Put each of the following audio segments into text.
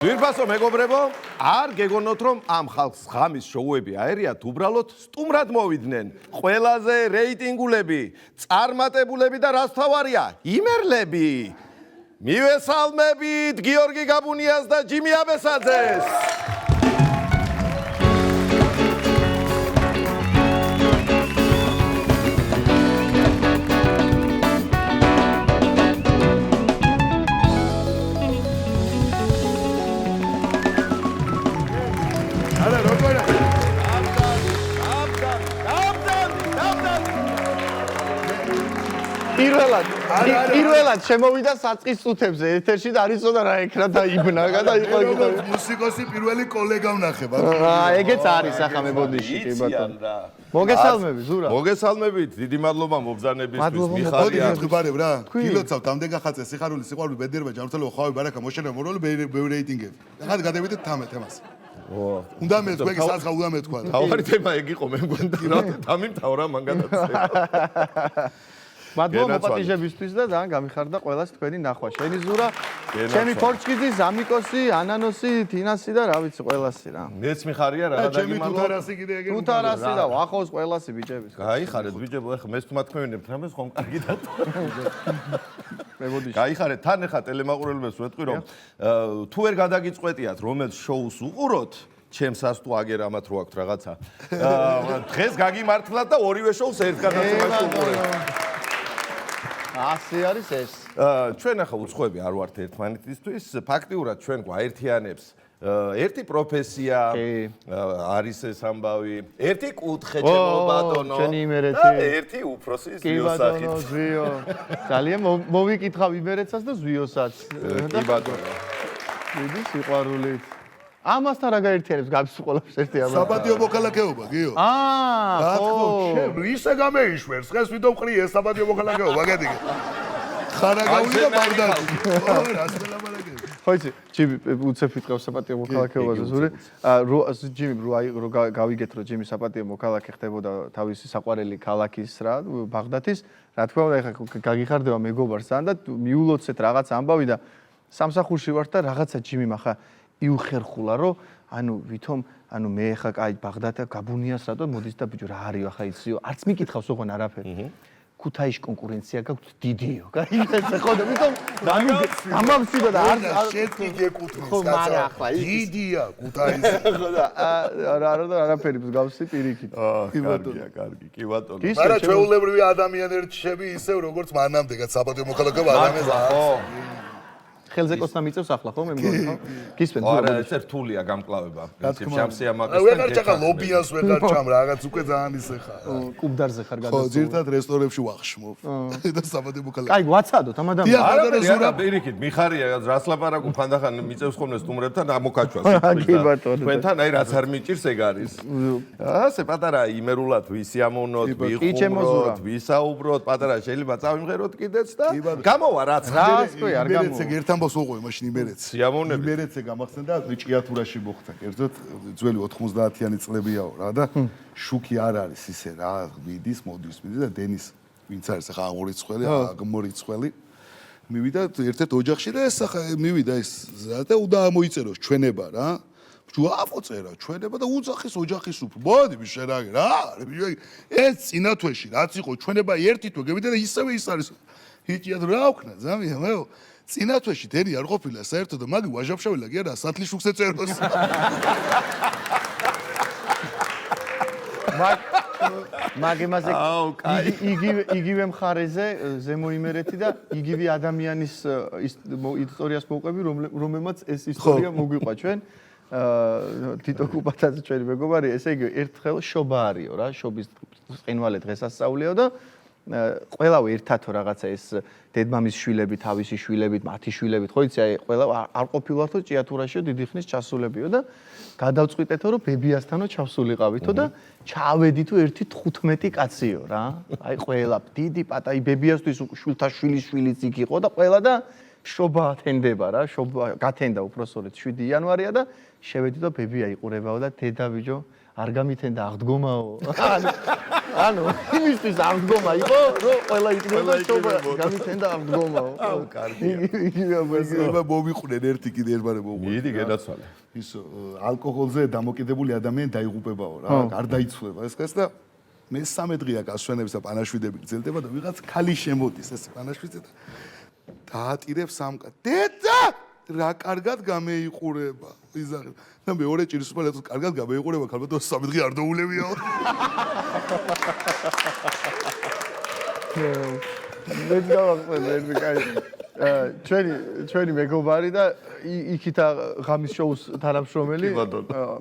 Ვირფასო მეგობრებო, არ გეგონოთ რომ ამ ხალხს ღამის შოუები აერიათ, უბრალოდ სტუმრად მოვიდნენ. ყველაზე რეიტინგულები, წარმატებულები და რაც თავარია, იმერლები. მივესალმებით გიორგი გაბუნიას და ჯიმი აბესაძეს. პირველად შემოვიდა საწყის წუთებზე ეთერში და არ იცოდა რა ეკრა დაიბნა და იყო მუსიკოსი პირველი კოლეგა ვნახება. ეგეც არის ახლა მე ბოდიში კი ბატონო. მოგესალმებით ზურა. მოგესალმებით, დიდი მადლობა მობრძანებისთვის. მოდი მიხარია. გიხარებ რა. გილოცავთ ამდენ გახაცე სიხარული სიყვარული ბედნიერება ჯანმრთელობა ხვავი ბარაკა მოშენება მორალი ბევრი რეიტინგები. ახლა გადავიდეთ თემას. უნდა მეთქვა კი საცხა უნდა მეთქვა. თავარი თემა ეგ იყო მე მგონდა რა დამიმთავრა მან გადაცემა. მადლობა მოპატიჟებისთვის და ძალიან გამიხარდა ყველას თქვენი ნახვა. შენი ზურა, ჩემი ფორჩკიძი, ზამიკოსი, ანანოსი, თინასი და რა ვიცი ყველასი რა. მეც მიხარია რა ჩემი თუთარასი კიდე ეგ თუთარასი და ვახოს ყველასი ბიჭების. გაიხარეთ ბიჭებო, ეხლა მეც თმათქმევინებთ რამეს ხომ კარგი დატო. მე ბოდიში. გაიხარეთ, თან ეხლა ტელემაყურებელებს ვეთქვი რომ თუ ვერ გადაგიწყვეტიათ რომელ შოუს უყუროთ, ჩემს ასტუ აგერ ამათ რო აქვთ რაღაცა. დღეს გაგიმართლათ და ორივე შოუს ერთ გადაცემაში უყურებთ. ასე არის ეს. ჩვენ ახლა უცხოები არ ვართ ერთმანეთისთვის, ფაქტიურად ჩვენ გვაერთიანებს ერთი პროფესია, არის ეს ამბავი, ერთი კუთხე ჩემო ბატონო. ჩვენი იმერეთი. და ერთი უფროსი ზვიოსახით. კი ბატონო, ზვიო. ძალიან მოვიკითხავ იმერეთსაც და ზვიოსაც. კი ბატონო. დიდი სიყვარულით. ამასთან რა გაერთიანებს გაბის ყველაფერს ერთი ამბავი. საპატიო მოქალაქეობა, გიო. ხო, ისე გამეიშვერს, დღეს ვიდო ვყრი ეს საპატიო მოქალაქეობა, გედეგე. ხარაგაული და ბაგდადი. რას მელაპარაკები? ხო იცი, ჯიმი უცებ ვიტყავს საპატიო მოქალაქეობაზე ზური. ჯიმი რო გავიგეთ რომ ჯიმი საპატიო მოქალაქე ხდებოდა თავისი საყვარელი ქალაქის რა, ბაღდათის, რა თქმა უნდა ეხა გაგიხარდება მეგობარსთან და მიულოცეთ რაღაც ამბავი და სამსახურში ვარ და რაღაცა ჯიმი ახლა იუხერხულა რომ ანუ ვითომ ანუ მე ხა კაი ბაღდათა გაბუნიას რატო მოდის და ბიჭო რა არის ახლა იციო არც მიკითხავს ოღონ არაფერი ქუთაისში კონკურენცია გაქვს დიდიო გაიგეთ ხო და ვითომ ანუ ამავსიდა და არ შეთქი გეკუთვნის ხო მაგრამ ახლა დიდია ქუთაისი ხო და არაფერი მსგავსი პირიქით კი ბატონო კარგი კი ბატონო მაგრამ ჩვეულებრივი ადამიანები რჩები ისევ როგორც მანამდეაც საპატიო მოქალაქეობა ადამიანს ხო ხელზე კოსტა მიწევს ახლა ხო მე მგონი ხო გისმენ არა ეს რთულია გამკლავება პრინციპში ამ სიამაყეს ვეღარ ჩახა ლობიას ვეღარ ჩამ რაღაც უკვე ძალიან ისე ხარ კუბდარზე ხარ გადასულ ხო ძირთად რესტორნებში ვახშმობ და საპატიო მოქალაქე კაი გვაცადოთ ამ ადამიანს არა პირიქით მიხარია რას ლაპარაკობ ხანდახან მიწევს ხოლმე სტუმრებთან ამოკაჩვას კი ბატონო თქვენთან აი რაც არ მიჭირს ეგ არის ასე პატარა იმერულად ვისიამოვნოთ ვიხუროთ ვისაუბროთ პატარა შეიძლება წავიმღეროთ კიდეც და გამოვა რაც რას თქვი არ გამოვა ამბავს უყოვე მაშინ იმერეთს. სიამოვნებით. იმერეთზე გამახსენდა ჭიათურაში მოხდა. კერძოდ ძველი 90-იანი წლებიაო რა და შუქი არ არის ისე რა, მიდის და დენის ვინც არის ახლა ამორიცხველი, აღმორიცხველი. მივიდა ერთ-ერთ ოჯახში და ეს ახლა მივიდა ეს და უნდა მოიწეროს ჩვენება რა. ჯუაფოწერა ჩვენება და უძახის ოჯახის უფრო. მოდი შენ რა, ეს წინათვეში რაც იყო ჩვენება ერთი თვე გევიდა და ისევე ის არის. ჰიჭიათ რა ვქნა ზამია მეო. წინათვეში დენი არ ყოფილა საერთოდ და მაგი ვაჟაფშაველა კი არა სათლი შუქს ეწეროს. მაგემაზე იგივე მხარეზე ზემო იმერეთი და იგივე ადამიანის ისტორიას მოვყვები რომელმაც ეს ისტორია მოგვიყვა ჩვენ თიტო კუპატაძე ჩვენი მეგობარი ესე იგი ერთხელ შობა არისო რა შობის ყინვალე დღესასწაულიო და ყველავე ერთად რაღაცა ეს დედმამის შვილები, თავისი შვილებით, მათი შვილებით, ხო იცი, აი ყველა არ ყოფილვართო ჭიათურაშიო დიდი ხნის ჩასულებიო და გადავწყვიტეთო რომ ბებიასთანო ჩავსულიყავითო და ჩავედითო ერთი 15 კაციო რა. აი ყველა დიდი პატაი ბებიასთვის შვილთა შვილის იქ იყო და ყველა და შობა ათენდება რა, შობა გათენდა უпроსორეთ 7 იანვარია და შევედით და ბებია იყურებაო და დედა ბიჭო არ გამითენდა აღდგომაო. ანუ იმისთვის აღდგომა იყო, რომ ყველა იქნება ჩობა გამითენდა აღდგომაო. აუ, კარგია. იგივე მომიყვნენ ერთი კიდე ერთბარე მოუყვნენ. მიდი გენაცვალე. ის ალკოჰოლზე დამოკიდებული ადამიანი დაიღუპებაო რა, არ დაიცვლება ეს ხეს და მე 13 დღეა გასვენებს და პანაშვიდები გრძელდება და ვიღაც ქალი შემოდის ეს პანაშვიდზე და დაატირებს სამკა. დედა! რა კარგად გამეიყურება. იზაღი. და მეორე ჭირის უბრალოდ კარგად გამეიყურება, ქალბატონო 13 დღე არ დაულევიაო. მეც გავახსენე ერთი კაი. ჩვენი მეგობარი და იქითა ღამის შოუს თანამშრომელი.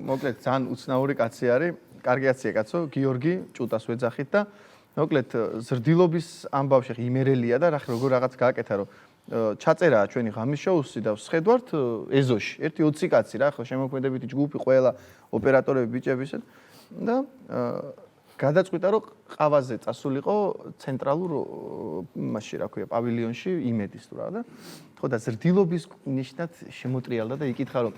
მოკლედ ძალიან უცნაური კაცი არის. კარგი კაცია კაცო, გიორგი ჭუტას ვეძახით და მოკლედ ზრდილობის ამბავში იმერელია და როგორ რაღაც გააკეთა რომ ჩაწერა ჩვენი ღამის შოუსი და ვსხედვართ ეზოში. ერთი 20 კაცი რა, ხო შემოქმედებითი ჯგუფი, ყველა ოპერატორები, ბიჭები ისე და გადაწყვიტა რომ ყავაზე წასულიყო ცენტრალურ მასში რა ქვია, პავილიონში იმედის თუ რა და ხო და ზრდილობის ნიშნად შემოტრიალდა და იკითხა რომ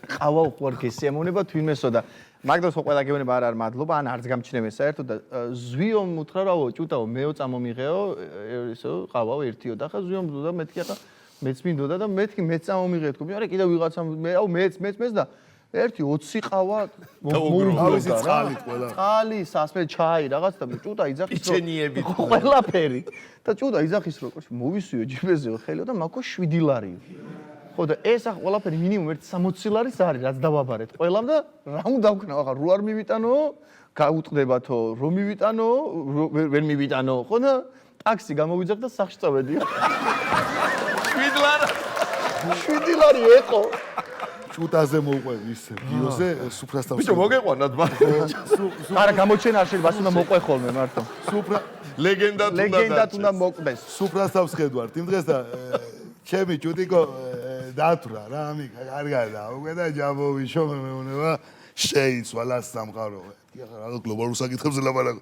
ყავა უყვარ გესიამოვნება თვინმესო და მაგდროს ხო ყველა გეუბნება არ მადლობა, ან არც გამჩნევენ საერთოდ და ზვიომ უთხრა რაო, ჭუტაო, მეო წამომიღეო, ისო ყავაო ერთიო და ხა ზვიომ და მეთქი ახლა მეც მინდოდა და მეთქი მეც წამომიღე თქო, არა კიდე ვიღაცამ მეაო მეც და ერთი 20 ყავა თავისი წყალით ყველა. წყალი, სასმე, ჩაი რაღაც და ჭუტა იძახის რომ პიჩენიებით ყველაფერი და ჭუტა იძახის რომ მოვისვიო ჯიბეზეო ხელო და მაგო 7 ლარიო. ხო და ეს ახლა ყველაფერი მინიმუმ 160 ლარის არის რაც დავაბარეთ ყველამ და რა უნდა ვქნა ახლა რო არ მივიტანო გაუტყდებათო რომ მივიტანო ვერ მივიტანო ხო და ტაქსი გამოვიძახ და სახში წავედი 7 ლარი ეყო ჭუტაზე მოუყვები ისე გიოზე სუფრასთან ბიჭო მოგეყვანათ მაგრამ არა გამოჩენა არ შეიძლება ასე უნდა მოყვე ხოლმე მართლა სუფრა ლეგენდად უნდა მოკვდეს სუფრასთან ვსხედვართ იმ დღეს და ჩემი ჭუტიკო დათვრა რა ამიკა კარგადა უკვე და ჯაბოვი შომა მეუნება შეიცვალა სამყარო კი ახლა რა გლობალურ საკითხებზე ლაპარაკო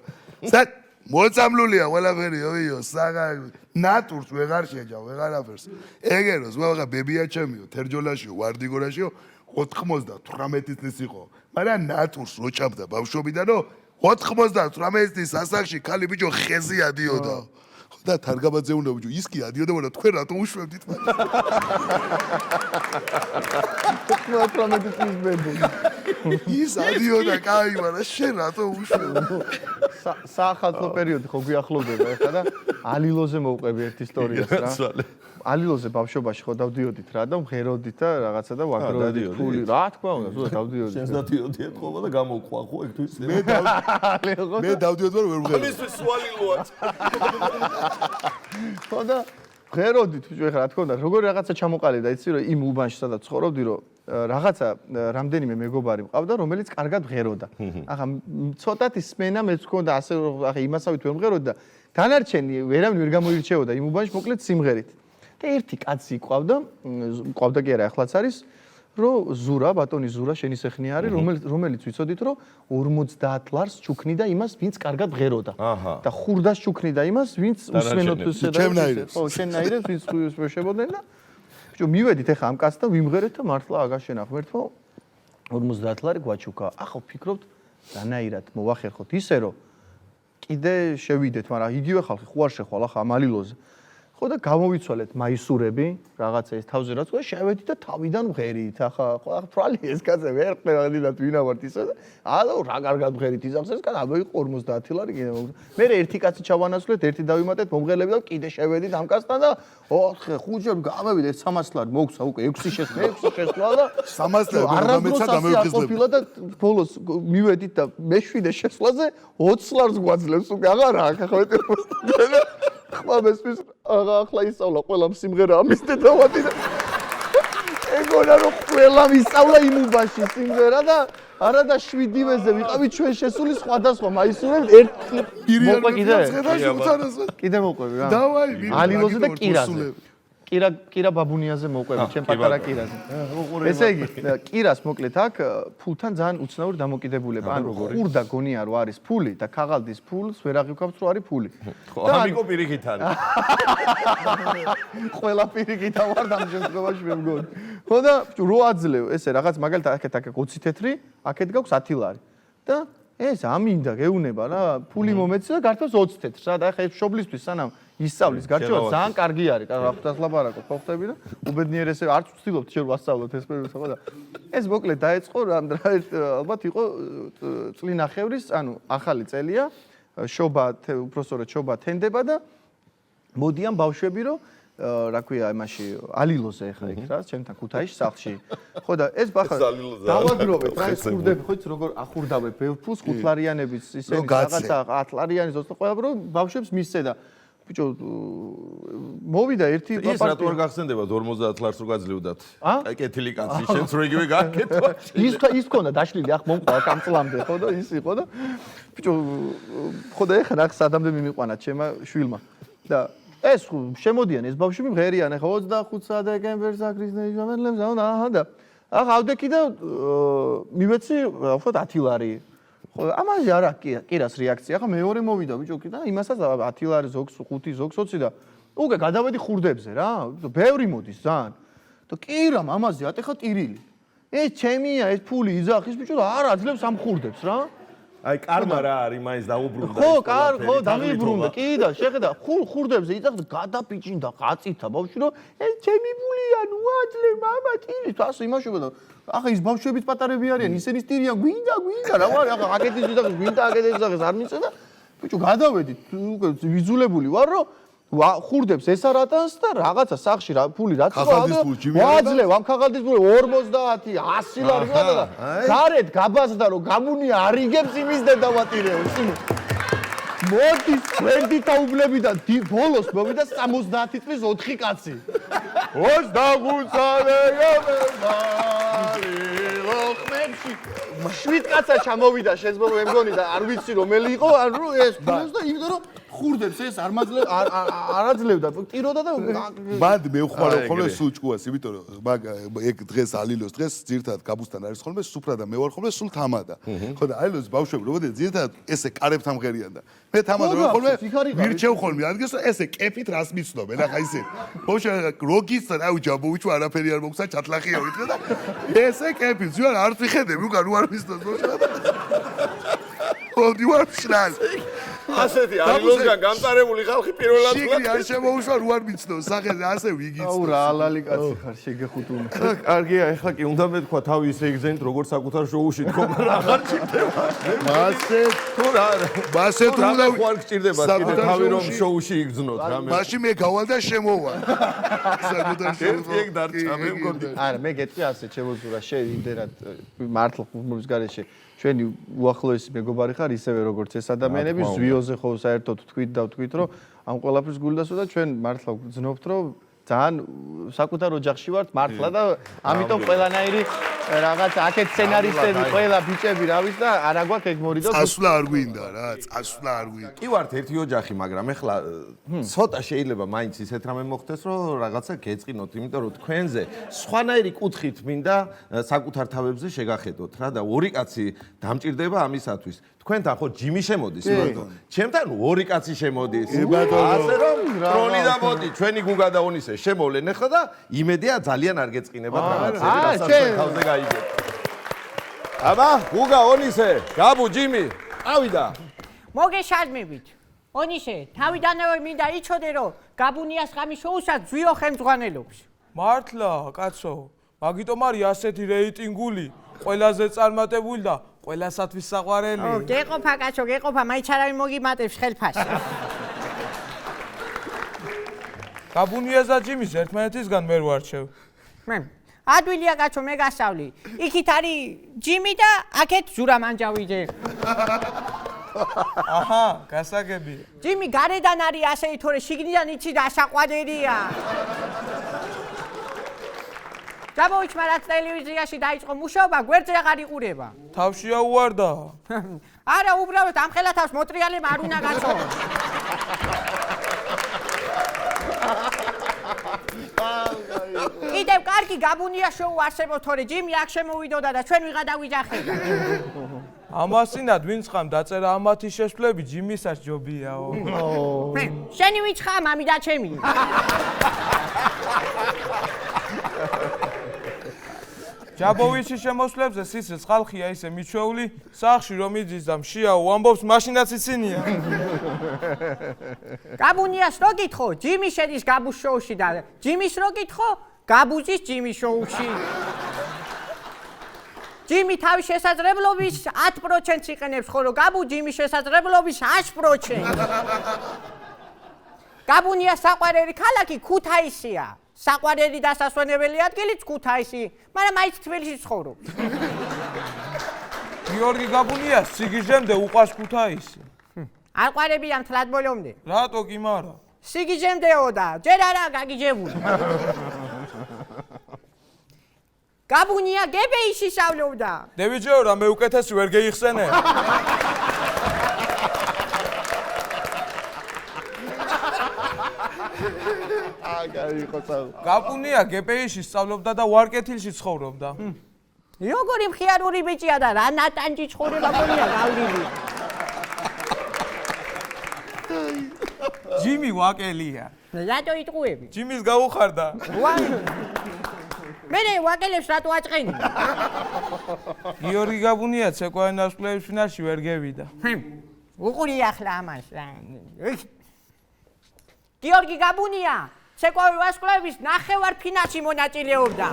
სად მოწამლულია ყველაფერი ოიო საღა ნატურს ვეღარ შეჯავ ვეღარაფერს ეგეროს ვაღა ბებია ჩემიო თერჯოლაშიო ვარდიგორაშიო 98 წლის იყო მაგრამ ნატურს რო ჭამდა ბავშვობიდანო 98 წლის ასაკში ქალი ბიჭო ხეზი ადიოდა და თარგაბაძე უნდა ბიჭო ის კი ადიოდა მაგრამ თქვენ რატომ უშვებდით მას 98 წლის ბებია ის ადიოდა კაი მაგრამ შენ რატომ უშვებ საახალწლო პერიოდი ხო გვიახლოვდება ახლა და ალილოზე მოვყვები ერთ ისტორიას რა ალილოზე ბავშვობაში ხო დავდიოდით რა და მღეროდით და რაღაცა და ვაგროვდით ფული რა თქმა უნდა სულ დავდიოდით შენს დადიოდი ეთქობა და გამოვყვა ხო ეგ თუ ისე მე დავდიოდი მაგრამ ვერ ვღეროდი ამისთვის სვალილოა ხო და ღეროდით ბიჭო ეხლა რა თქმა უნდა როგორ რაღაცა ჩამოყალიბდა იცი რომ იმ უბანში სადაც ცხოვრობდი რომ რაღაცა რამდენიმე მეგობარი მყავდა რომელიც კარგად ღეროდა ახლა ცოტათი სმენა მეც მქონდა ასე ახლა იმასავით ვერ მღეროდი და დანარჩენი ვერავინ ვერ გამოირჩეოდა იმ უბანში მოკლედ სიმღერით და ერთი კაცი მყავდა კი არა ახლაც არის რომ ზურა ბატონი ზურა შენისეხნი არის რომელიც ვიცოდით რომ 50 ლარს ჩუქნიდა იმას ვინც კარგად ღეროდა და ხურდას ჩუქნიდა იმას ვინც უსმენოდ ხო შენაირებს ვინც შეშებოდნენ და ბიჭო მივედით ახლა ამ კაცს და ვიმღერეთ და მართლა აგაშენა ღმერთო 50 ლარი გვაჩუქა ახლა ვფიქრობთ დანაირად მოვახერხოთ ისე რომ კიდე შევიდეთ მაგრამ იგივე ხალხი ხო არ შეხვალ ახლა ამ ალილოზე ხო და გამოვიცვალეთ მაისურები რაღაცა ეს თავზე რაც ყო შევედით და თავიდან მღერით ახლა ხო ახლა თვალი ეს კაცი ვერ ყვედით ვინა ვართ ისე და ალო რა კარგად მღერით ისახს ეს კაცი აბა იყო 50 ლარი კიდე მე ერთი კაცი ჩავანაცვლეთ ერთი დავიმატეთ მომღერლები და კიდე შევედით ამ კაცთან და 4 5 გამევიდეთ 300 ლარი მოგცა უკვე 6 შესვლა და 300 ლარი გამეცა გამევიხიზლები და ბოლოს მივედით და მე7 შესვლაზე 20 ლარს გვაძლევს უკვე აღარა აქ ახლა ხმამესთვის ახლა ისწავლა ყველამ სიმღერა ამის დედავადი და ეგონა რომ ყველამ ისწავლა იმ უბანში სიმღერა და არა და 7-ვეზე ვიყავი ჩვენ შესული სხვადასხვა მაისურები მოყვე კიდე მოყვები რა დავაი ალილოზე და კირაზე კირა ბაბუნიაზე მოყვები ჩემ პატარა კირაზე ესე იგი კირას მოკლედ აქ ფულთან ძალიან უცნაური დამოკიდებულება ანუ ხურდა გონია რომ არის ფული და ქაღალდის ფულს ვერ აღიქვამთ რომ არის ფული ხო ამიკო პირიქით არის ყველა პირიქით ვარ ამ შემთხვევაში მე მგონი ხო და რო აძლევ ესე რაღაც მაგალითად აქეთ 20 თეთრი აქეთ გაქვს 10 ლარი და ეს ამინდა გეუნება რა ფული მომეცი და გართავს 20 თეთრს რა და ახლა ეს მშობლისთვის სანამ ისწავლის გარჩევა ძალიან კარგი არის რა ხვდას ლაპარაკობ ხო ხტები და უბედნიერესე არც ვცდილობთ შენ ვასწავლოთ ეს პერიოდი ხო და ეს მოკლედ დაეწყო ალბათ იყო წლინახევრის ანუ ახალი წელია შობა უпроსორად შობა თენდება და მოდიან ბავშვები რომ რა ქვია იმაში ალილოზე ხა იქ რა ჩემთან ქუთაისში სახლში ხო და ეს ბახა დავაგროვეთ რა ეს ხურდები ხო იცი როგორ ახურდავებ ბევრ ფულს ხუთლარიანების ისინი რაღაცა 10 ლარიანის 20 ყველა რომ ბავშვებს მისცე და ბიჭო მოვიდა ერთი ის რატო არ გახსენდება 50 ლარს რო გაძლევდათ აი კეთილი კაცი შენც რო იგივე გააკეთო ის ქონდა დაშლილი ახ მომყვა კამწლამდე ხო და ის იყო და ბიჭო ხო და ეხლა რა სადამდე მიმიყვანა ჩემმა შვილმა და ეს შემოდიან ეს ბავშვები მღერიან ახლა 25 დეკემბერს აქრისნეის მომენტლებს აჰა და ახლა ავდექი და მივეცი ხო 10 ლარი ხო ამაზე არა კირას რეაქცია ახლა მეორე მოვიდა ბიჭო კი და იმასაც 10 ლარი ზოგს 5 ზოგს 20 და უკვე გადავედი ხურდებზე რა ბევრი მოდის ძალიან და კირა მამაზე ატეხა ტირილი ეს ჩემია ეს ფული იძახის ბიჭო და არ აძლევს ამ ხურდებს რა აი კარმა რა არის მაინც დაუბრუნდა ხო ხო დამიბრუნდა კი და შეხედა ხურდებზე იძახდა გადაფიჭინდა ყაწითა ბავშვი რომ ეს ჩემი ფულია ნუ აძლევ მამა ტირის ასე იმაშობა და ახლა ის ბავშვებიც პატარები არიან ისინი სტირიან გვინდა რა ვარ ახლა აკეთის იძახის გვინდა აკეთის იძახის არ მიწე და ბიჭო გადავედი უკვე ვიზულებული ვარ რომ ხურდებს ეს არატანს და რაღაცა სახში რა ფული რაც ვაძლევ ამ ქაღალდის ფული 50 100 ლარი და გარეთ გაბაზდა რომ გამუნია არიგებს იმის დედავატირეოს მოდი ვერდი დაუბლებიდან ბოლოს მოვიდა 70 წლის 4 კაცი 25 წელი შვიდ კაცა ჩამოვიდა შეძმობა მე მგონი და არ ვიცი რომელი იყო ანუ ეს ფულს და იმიტომ რომ ხურდებს ეს არ აძლევდა ტიროდა და მანდ მე ვხმარო ხოლმე სულ ჭკუას იმიტომ რომ ეგ დღეს ალილოს დღეს ძირთად გაბუსთან არის ხოლმე სუფრა და მე ვარ ხოლმე სულ თამადა ხო და ალილოს ბავშვები როგორ ძირთად ესე კარებთან მღერიან და მე თამადა რომ ხოლმე მირჩევ ხოლმე ადგეს რომ ესე კეფით რას მიცნობენ ახლა ისე ბავშვი როგის რა უჯაბო უჩ არაფერი არ მოგცა ჩათლახია ვიტყო და ესე კეფით ზუარ არ ვიხედები უკან რო არ მიცნობს ბავშვი მოდი ვარ შრალ ასეთი ალილოსგან გამწარებული ხალხი პირველად შიგნი არ შემოუშვა რო არ მიცნობს სახეზე ასე ვიგიც აუ რა ალალი კაცი ხარ შეგეხუთუნ კარგია ეხლა კი უნდა მეთქვა თავი ისე იგზენით როგორც საკუთარ შოუში თქო მაგრამ აღარ ჭირდება მასე თუ რა მასე თუ უნდა ხوار გჭირდება კიდე თავი რომ შოუში იგზნოთ რამე მაშინ მე გავალ და შემოვა საკუთარ შოუში ეგ დარჩა მე მგონი არა მე გეტყვი ასე ჩემოზურა შე იმდენად მართლა ხმურის გარეშე ჩვენი უახლოესი მეგობარი ხარ ისევე როგორც ეს ადამიანები ზვიოზე ხო საერთოდ თქვით რომ ამ ყველაფერს გულდასო და ჩვენ მართლა გძნობთ რომ ძალიან საკუთარ ოჯახში ვართ მართლა და ამიტომ ყველანაირი რაღაც აქეთ სცენარისტები ყველა ბიჭები რავის და არა გვაქვს ეგ მორიდო წასვლა არ გვინდა რა წასვლა არ გვინდა კი ვართ ერთი ოჯახი მაგრამ ეხლა ცოტა შეიძლება მაინც ისეთ რამე მოხდეს რომ რაღაცა გეწყინოთ იმიტომ რომ თქვენზე სხვანაირი კუთხით მინდა საკუთარ თავებზე შეგახედოთ რა და ორი კაცი დამჭირდება ამისათვის თქვენთან ხო ჯიმი შემოდის მარტო ჩემთან ორი კაცი შემოდის ასე რომ ტრონი და მოდი ჩვენი გუგა და ონისე შემოვლენ ახლა და იმედია ძალიან არ გეწყინებათ რაღაცები რასაც თავზე გაიგეთ აბა გუგა ონისე გაბუ ჯიმი ავიდა მოგეშალმებით ონისე თავიდანვე მინდა იცოდე რომ გაბუნიას ღამის შოუსაც ზვიო ხელმძღვანელობს მართლა კაცო მაგიტომ არის ასეთი რეიტინგული ყველაზე წარმატებული და ყველასათვის საყვარელი გეყოფა კაცო გეყოფა მაინც არავინ მოგიმატებს ხელფასს გაბუნიას და ჯიმის ერთმანეთისგან მე ვარჩევ მე ადვილია კაცო მე გასავლი იქით არის ჯიმი და აქეთ ზურა მანჯავიძე აჰა გასაგებია ჯიმი გარედან არის ასე თორე შიგნიდან იცი და ასაყვადერია გამოიჩმა რაც ტელევიზიაში დაიწყო მუშაობა გვერდზე აღარ იყურება თავშია უარდა არა უბრალოდ ამ ხელა თავს მოტრიალებ არ უნდა გაცო კიდევ კარგი გაბუნია შოუ არსებობს თორე ჯიმი აქ შემოვიდოდა და ჩვენ ვიღა დავიძახებდა ამასინად ვინც ხამ დაწერა ამათი შესვლები ჯიმისაც ჯობიაო შენი ვინც ხარ მამი და ჩემი ჯაბოვიჩის შემოსვლებზე სისის ხალხია ისე მიჩვეული, სახში რომ იძის და მშიაო ამბობს მაშინაც ისინია. გაბუნიას რო გითხო, ჯიმი შედის გაბუს შოუში და ჯიმის რო გითხო, გაბუზის ჯიმის შოუში. ჯიმი თავის შესაძლებლობის 10%-ს იყენებს, ხოლო გაბუ ჯიმის შესაძლებლობის 100%. გაბუნიას საყვარელი ქალაქი ქუთაისია. საყვარელი დასასვენებელი ადგილიც ქუთაისი, მაგრამ მაინც თბილისში ცხოვრობს. გიორგი გაბუნიას სიგიჟემდე უყვარს ქუთაისი. არ ყვარებია მთლად ბოლომდე. რატო კი მარა? სიგიჟემდეო და ჯერ არა გაგიჯებული. გაბუნია გებეიში სწავლობდა. დევიჯეო რა მე უკეთესი ვერ გეიხსენე? გაბუნია გებეიში სწავლობდა და ვარკეთილში ცხოვრობდა. როგორი მხიარული ბიჭია და რა ნატანჯი ცხოვრება გონია გავლილი. ჯიმი ვაკელია. რატო იტყუები? ჯიმის გაუხარდა. მე ვაკელებს რატო აჭყენი? გიორგი გაბუნია ცეკვაენას კლუბის ფინალში ვერ გევიდა. უყური ახლა ამას. გიორგი გაბუნია ცეკვაენას კლუბის ნახევარ ფინალში მონაწილეობდა.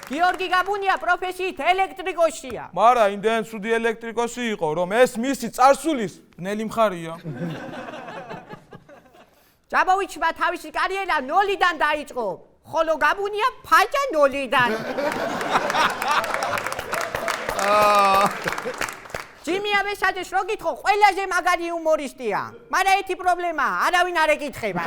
გიორგი გაბუნია პროფესიით ელექტრიკოსია. მარა იმდენ ცუდი ელექტრიკოსი იყო, რომ ეს მისი წარსულის ბნელი მხარია. ჯაბოვიჩმა თავისი კარიერა 0-დან დაიწყო, ხოლო გაბუნია ფაჭა 0-დან. ჯიმი აბესაძეს რო გითხო, ყველაზე მაგარი იუმორისტია, მაგრამ ერთი პრობლემაა, არავინ არ ეკითხება.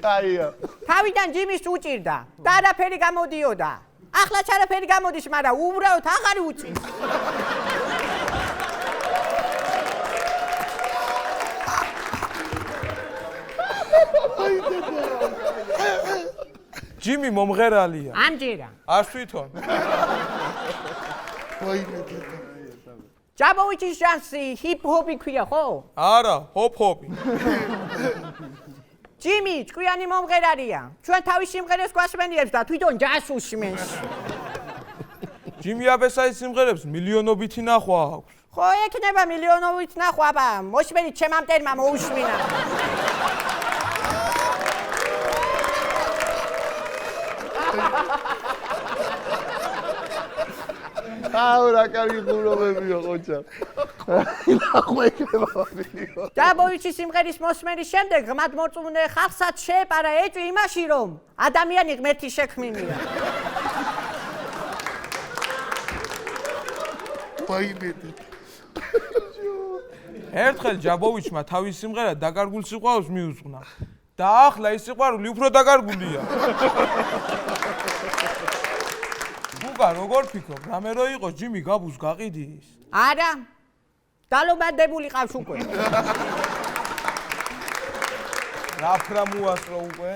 კაია. თავიდან ჯიმის უჭირდა და არაფერი გამოდიოდა. ახლა არაფერი გამოდის, მაგრამ უბრალოდ აღარ უწის. ჯიმი მომღერალია. ამჯერა. არ თვითონ. ჯაბოვიჩის ჟანსი ჰიპ-ჰოპი ქვია, ხო? არა, ჰოპ-ჰოპი. ჯიმი ჭკვიანი მომღერალია. ჩვენ თავის სიმღერებს გვასმენიებს და თვითონ ჯაზს უსმენს. ჯიმი აბესაის სიმღერებს მილიონობითი ნახვა აქვს. ხო, ეკნება მილიონობით ნახვა, აბა, მოსმენით ჩემ ამ მტერმა მოусმინა. აუ რა კარგი ხუმრობებია ყოჩა. ნახვა იქნება მილიონი. ჯაბოვიჩის სიმღერის მოსმენის შემდეგ ღმად მორწმუნე ხალხსაც შეეპარა ეჭვი იმაში, რომ ადამიანი ღმერთის შექმნილია. ერთხელ ჯაბოვიჩმა თავის სიმღერა დაკარგულ სიყვარულს მიუძღვნა და ახლა ის სიყვარული უფრო დაკარგულია. გუგა როგორ ფიქრობ, რამე რო იყო ჯიმი გაბუს გაყიდის? არა. დალომადებული ყავს უკვე. რა ფრა მოასწრო უკვე?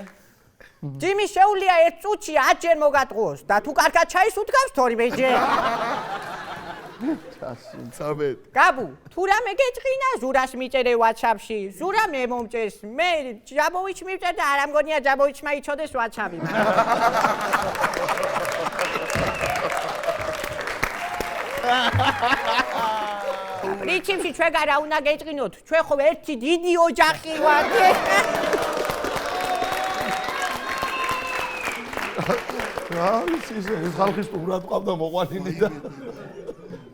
ჯიმი შეუძლია ერთ წუთში 10 ჯერ მოგატყუოს და თუ კარგად ჩაის უთგავს 12 ჯერ. გაბუ, თუ რამე გეჭყინა, ზურას მიწერე WhatsApp-ში, ზურა მე მომწერს, მე ჯაბოვიჩ მივწერ და არ ამგონია ჯაბოვიჩმა იცოდეს WhatsApp-ი. პრინციპში ჩვენ რა უნდა გეჭყინოთ, ჩვენ ხო ერთი დიდი ოჯახი ვართ. რა ის ხალხის უბრალოდ ყავდა მოყვანილი და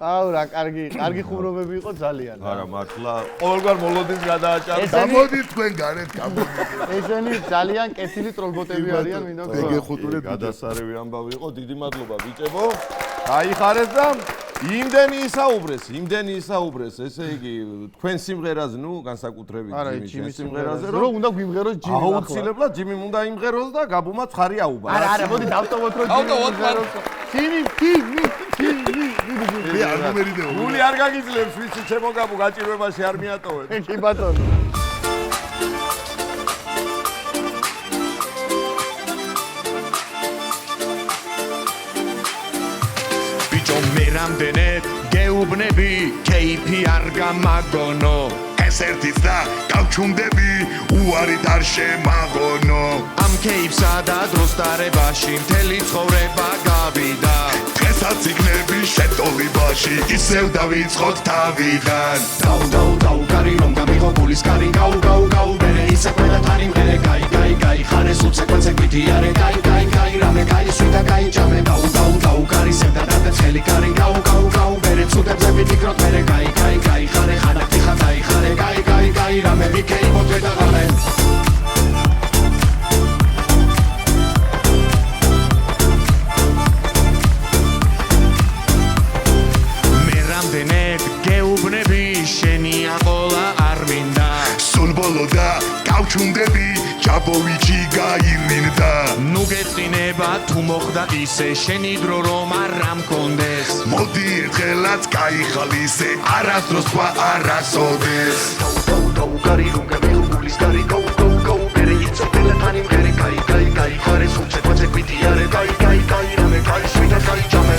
აუ რა კარგი ხუმრობები იყო ძალიან. არა მართლა ყოველგვარ მოლოდინს გადააჭარბა. გამოდით თქვენ გარეთ გამოდით. ესენი ძალიან კეთილი ტროლბოტები არიან, მინდა გქონდეს. ეგეხუთურეთ გადასარევი ამბავი იყო. დიდი მადლობა ბიჭებო. აიხარეს და იმდენი ისაუბრეს, ესე იგი თქვენ სიმღერაზე, ნუ განსაკუთრებით ჯიმის სიმღერაზე, რომ უნდა გვიმღეროს ჯიმი ახლა. აუცილებლად ჯიმიმ უნდა იმღეროს და გაბუმაც ხარი აუბა. არა, მოდი დავტოვოთ რომ ჯიმი იმღეროს. ჯიმი. მე არ მომერიდეო. გული არ გაგიძლებს, ვიცი ჩემო გაბუ გაჭირვებაში არ მიატოვეთ. კი ბატონო. ბიჭო მე რამდენად გეუბნები, кейფი არ გამაგონო. დღეს ერთიც და გავჩუმდები უარით არ შემაღონო ამ კეიფსა და დროს დარებაში მთელი ცხოვრება გავიდა დღესაც იქნები შეტოლებაში ისევ დავიწყოთ თავიდან დაუ კარი რომ გამიღო გულის კარი გაუ მერე ისე ყველა თანი მღერე გაი ხარეს უცეკვეცე გვითიარე გაი რამე გაი სვიდა გაი ჯამე დაუ კარი სევდა და ცხელი კარი გაუ მერე ცუდებზე ვიფიქროთ მერე გაი ხარე ხანაკი ხადაი ხარე გაი რამე ვიქეი მოთვე და ღალე და გავჩუმდები ჯაბოვიჩი გაირინდა ნუ გეწინება თუ მოხდა ისე შენი დრო რომ არ მქონდეს მოდი ერთხელაც გაიხალისე არასდროს თქვა არასოდეს დაუ კარი რომ გამიღო გულის კარი გაუ მერე ისე ყველა თანი მღერე გაი ხარეს უცეკვეცე გვითიარე გაი რამე გაი სვიდა გაი ჯამე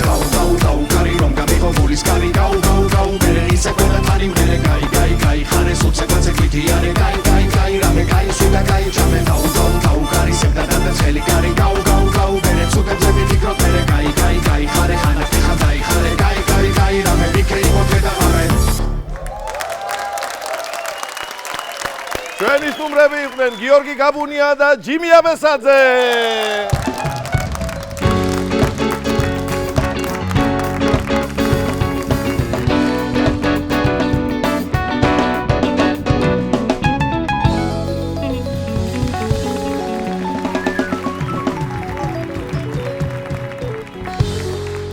დაუ კარი რომ გამიღო გულის კარი გაუ მერე ისე ყველა თანი მღერე გაი ხარეს უცეკვეცე გვითიარე გაი რამე გაი სვიდა გაი ჯამე დაუ კარი სევდა და ცხელი კარი გაუ მერე ცუდებზე ვიფიქროთ მერე გაი ხარე ხანაკი ხადაი ხარე გაი რამე ვიქეი მოთვე და ღალე ჩვენი სტუმრები იყვნენ გიორგი გაბუნია და ჯიმი აბესაძე.